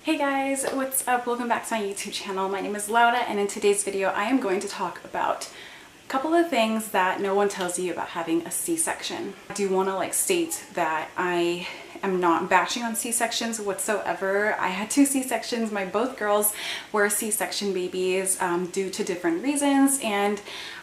Hey guys, what's up? Welcome back to my YouTube channel. My name is Laura, and in today's video I am going to talk about a couple of things that no one tells you about having a C-section. I do want to state that I am not bashing on C-sections whatsoever. I had 2 C-sections. My both girls were C-section babies due to different reasons, and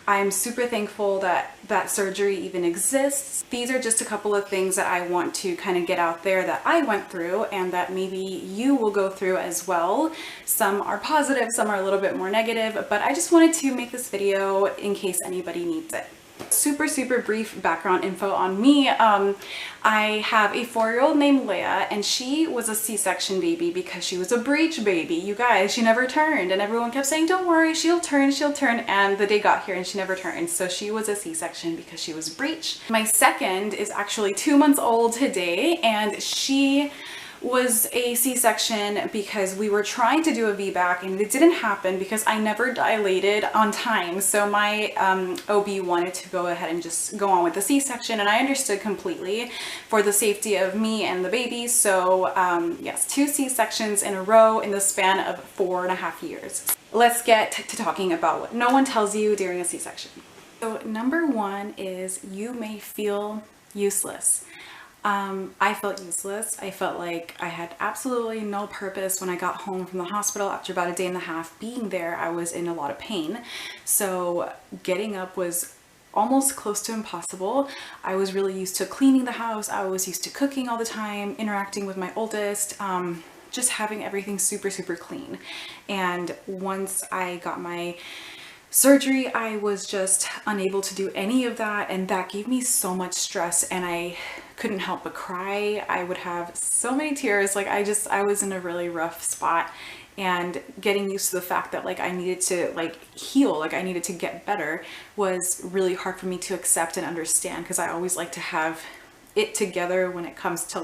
I'm super thankful that that surgery even exists. These are just a couple of things that I want to kind of get out there that I went through and that maybe you will go through as well. Some are positive, some are a little bit more negative, but I just wanted to make this video in case anybody needs it. Super brief background info on me. I have a 4-year-old named Leia, and she was a C-section baby because she was a breech baby. You guys, she never turned, and everyone kept saying, don't worry, she'll turn, and the day got here and she never turned. So she was a C-section because she was breech. My second is actually 2 months old today, and she was a C-section because we were trying to do a VBAC and it didn't happen because I never dilated on time. So my OB wanted to go ahead and just go on with the C-section, and I understood completely for the safety of me and the baby. So yes, 2 C-sections in a row in the span of 4.5 years. Let's get to talking about what no one tells you during a C-section. So number 1 is you may feel useless. I felt useless. I felt like I had absolutely no purpose when I got home from the hospital after about a day and a half being there. I was in a lot of pain. So getting up was almost close to impossible. I was really used to cleaning the house. I was used to cooking all the time, interacting with my oldest, just having everything super clean. And once I got my surgery, I was just unable to do any of that, and that gave me so much stress, and I couldn't help but cry. I would have so many tears. I was in a really rough spot, and getting used to the fact that I needed to heal, I needed to get better, was really hard for me to accept and understand, because I always like to have it together when it comes to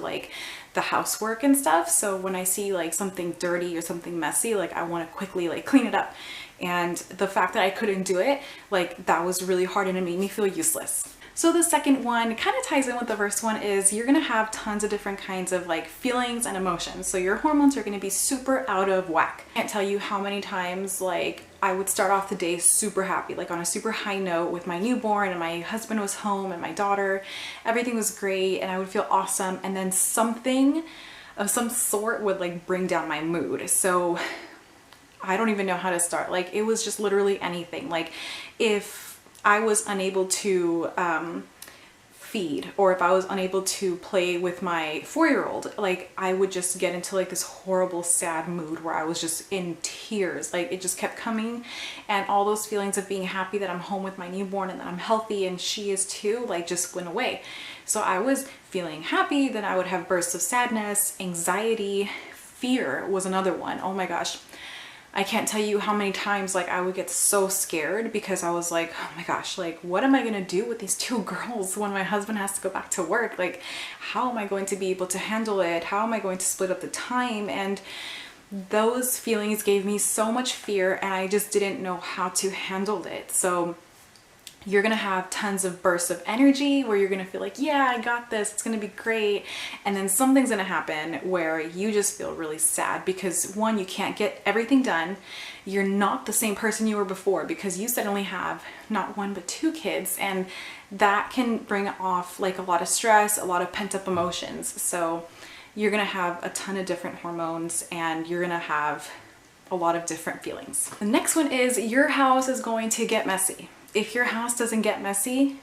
the housework and stuff. So when I see something dirty or something messy, I want to quickly clean it up. And the fact that I couldn't do it, that was really hard, and it made me feel useless. So the second one kind of ties in with the first one, is you're going to have tons of different kinds of feelings and emotions. So your hormones are going to be super out of whack. I can't tell you how many times I would start off the day super happy, on a super high note with my newborn, and my husband was home and my daughter, everything was great and I would feel awesome, and then something of some sort would bring down my mood. So I don't even know how to start. It was just literally anything. If I was unable to feed, or if I was unable to play with my 4-year-old, I would just get into this horrible sad mood where I was just in tears. It just kept coming, and all those feelings of being happy that I'm home with my newborn and that I'm healthy and she is too, just went away. So I was feeling happy, then I would have bursts of sadness, anxiety, fear was another one. Oh my gosh. I can't tell you how many times I would get so scared because I was like, oh my gosh, what am I gonna do with these 2 girls when my husband has to go back to work? How am I going to be able to handle it? How am I going to split up the time? And those feelings gave me so much fear, and I just didn't know how to handle it. So you're gonna have tons of bursts of energy where you're gonna feel yeah, I got this, it's gonna be great. And then something's gonna happen where you just feel really sad because 1, you can't get everything done. You're not the same person you were before because you suddenly have not 1 but 2 kids, and that can bring off a lot of stress, a lot of pent-up emotions. So you're gonna have a ton of different hormones, and you're gonna have a lot of different feelings. The next one is your house is going to get messy. If your house doesn't get messy,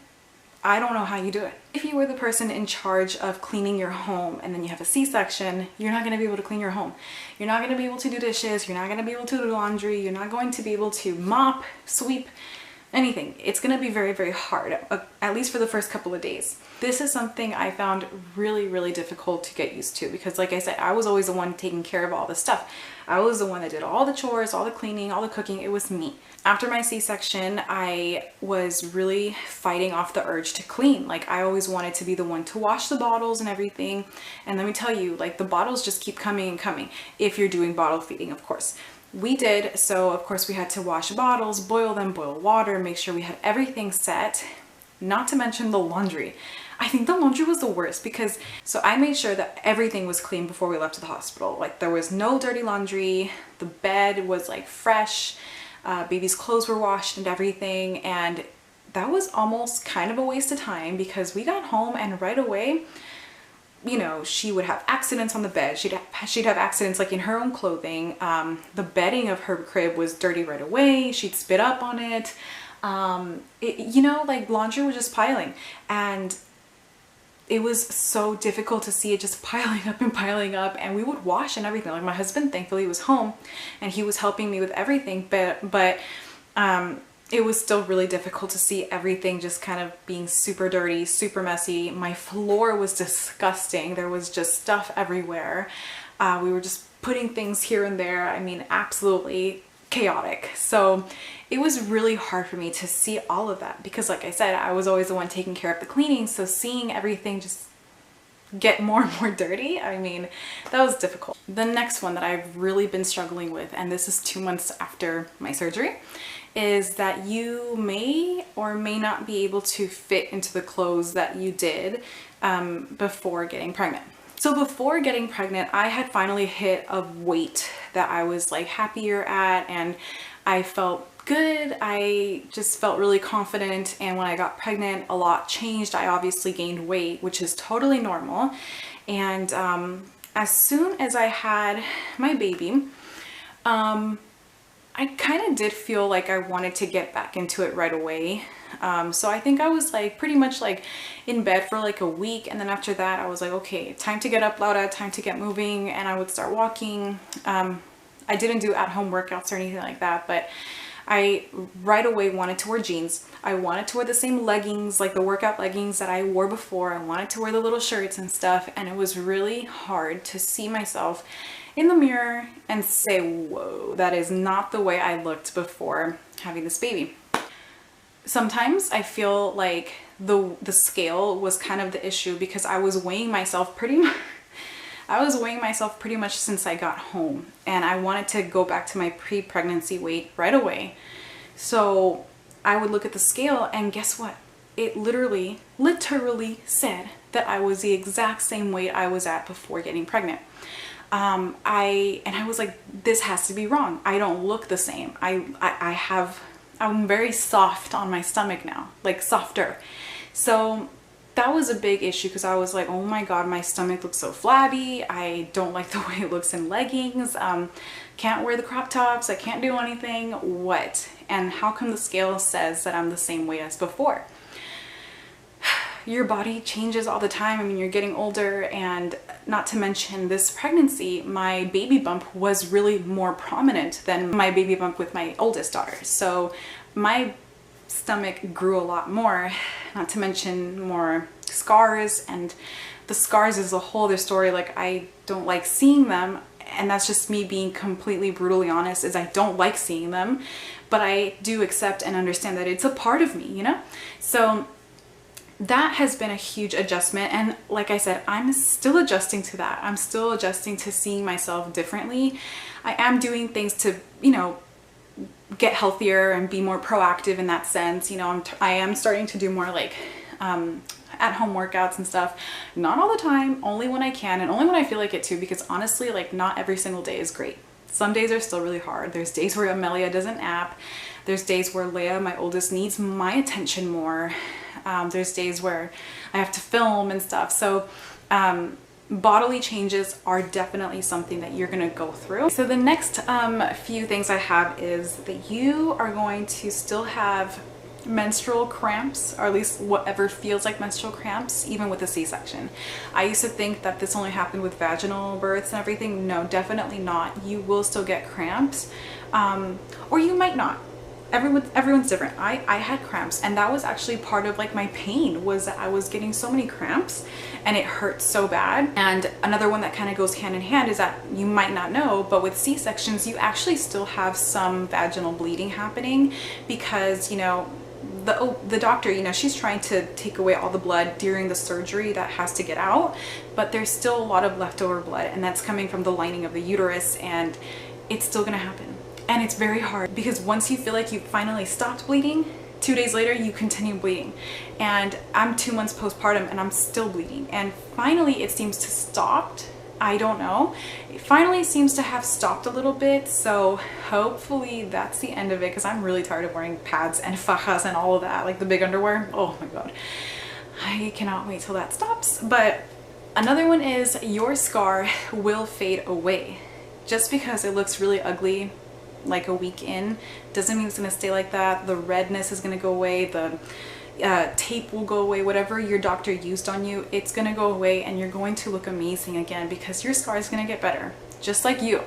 I don't know how you do it. If you were the person in charge of cleaning your home and then you have a C-section, you're not going to be able to clean your home. You're not going to be able to do dishes. You're not going to be able to do laundry. You're not going to be able to mop, sweep, anything. It's going to be very hard, at least for the first couple of days. This is something I found really difficult to get used to because, like I said, I was always the one taking care of all this stuff. I was the one that did all the chores, all the cleaning, all the cooking. It was me. After my C-section, I was really fighting off the urge to clean. I always wanted to be the one to wash the bottles and everything. And let me tell you, the bottles just keep coming and coming if you're doing bottle feeding, of course. We did, so of course we had to wash bottles, boil them, boil water, make sure we had everything set, not to mention the laundry. I think the laundry was the worst because, so I made sure that everything was clean before we left to the hospital. Like there was no dirty laundry, the bed was like fresh, baby's clothes were washed and everything. And that was almost kind of a waste of time because we got home and right away, you know, she would have accidents on the bed. She'd have accidents like in her own clothing. The bedding of her crib was dirty right away. She'd spit up on it. You know, like laundry was just piling, and it was so difficult to see it just piling up and piling up. And we would wash and everything. Like my husband thankfully was home and he was helping me with everything, but it was still really difficult to see everything just kind of being super dirty, super messy. My floor was disgusting. There was just stuff everywhere. We were just putting things here and there. I mean, absolutely chaotic. So it was really hard for me to see all of that because like I said, I was always the one taking care of the cleaning. So seeing everything just get more and more dirty, I mean, that was difficult. The next one that I've really been struggling with, and this is 2 months after my surgery, is that you may or may not be able to fit into the clothes that you did before getting pregnant. So before getting pregnant, I had finally hit a weight that I was like happier at, and I felt good. I just felt really confident. And when I got pregnant, a lot changed. I obviously gained weight, which is totally normal. And as soon as I had my baby, I kind of did feel like I wanted to get back into it right away. So I think I was like pretty much like in bed for like a week, and then after that I was like, okay, time to get up, Laura, time to get moving, and I would start walking. I didn't do at-home workouts or anything like that, but I right away wanted to wear jeans. I wanted to wear the same leggings, like the workout leggings that I wore before. I wanted to wear the little shirts and stuff, and it was really hard to see myself in the mirror and say, whoa, that is not the way I looked before having this baby. Sometimes I feel like the scale was kind of the issue because I was weighing myself pretty much since I got home, and I wanted to go back to my pre-pregnancy weight right away. So I would look at the scale and guess what? It literally said that I was the exact same weight I was at before getting pregnant. I was like, this has to be wrong. I don't look the same. I'm very soft on my stomach now, like softer. So that was a big issue because I was like, oh my God, my stomach looks so flabby. I don't like the way it looks in leggings. Can't wear the crop tops. I can't do anything. What? And how come the scale says that I'm the same weight as before? Your body changes all the time. I mean, you're getting older, and not to mention this pregnancy, my baby bump was really more prominent than my baby bump with my oldest daughter. So my stomach grew a lot more, not to mention more scars, and the scars is a whole other story. Like, I don't like seeing them, and that's just me being completely brutally honest, is I don't like seeing them, but I do accept and understand that it's a part of me, you know? So that has been a huge adjustment, and like I said, I'm still adjusting to that. I'm still adjusting to seeing myself differently. I am doing things to, you know, get healthier and be more proactive in that sense. You know, I am starting to do more like at-home workouts and stuff. Not all the time, only when I can, and only when I feel like it too, because honestly, like, not every single day is great. Some days are still really hard. There's days where Amelia doesn't nap. There's days where Leia, my oldest, needs my attention more. There's days where I have to film and stuff. So bodily changes are definitely something that you're going to go through. So the next few things I have is that you are going to still have menstrual cramps, or at least whatever feels like menstrual cramps, even with a C-section. I used to think that this only happened with vaginal births and everything. No, definitely not. You will still get cramps, or you might not. Everyone's different. I had cramps, and that was actually part of like my pain, was that I was getting so many cramps and it hurt so bad. And another one that kind of goes hand in hand is that you might not know, but with C-sections you actually still have some vaginal bleeding happening, because, you know, the doctor, you know, she's trying to take away all the blood during the surgery that has to get out, but there's still a lot of leftover blood, and that's coming from the lining of the uterus, and it's still gonna happen. And it's very hard, because once you feel like you finally stopped bleeding, 2 days later you continue bleeding, and I'm 2 months postpartum and I'm still bleeding, and finally it seems to stop. I don't know, it finally seems to have stopped a little bit, so hopefully that's the end of it, because I'm really tired of wearing pads and fajas and all of that, like the big underwear. Oh my god, I cannot wait till that stops. But another one is your scar will fade away. Just because it looks really ugly like a week in doesn't mean it's going to stay like that. The redness is going to go away, the tape will go away, whatever your doctor used on you, it's going to go away, and you're going to look amazing again because your scar is going to get better, just like you.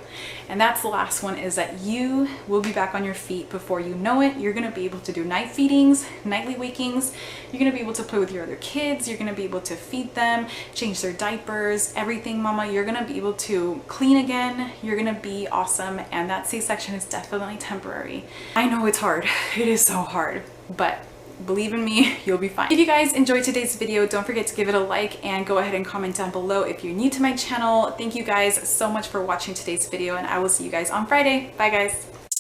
And that's the last one, is that you will be back on your feet before you know it. You're going to be able to do night feedings, nightly wakings. You're going to be able to play with your other kids. You're going to be able to feed them, change their diapers, everything, mama. You're going to be able to clean again. You're going to be awesome. And that C-section is definitely temporary. I know it's hard. It is so hard, but believe in me, you'll be fine. If you guys enjoyed today's video, don't forget to give it a like and go ahead and comment down below if you're new to my channel. Thank you guys so much for watching today's video, and I will see you guys on Friday. Bye guys.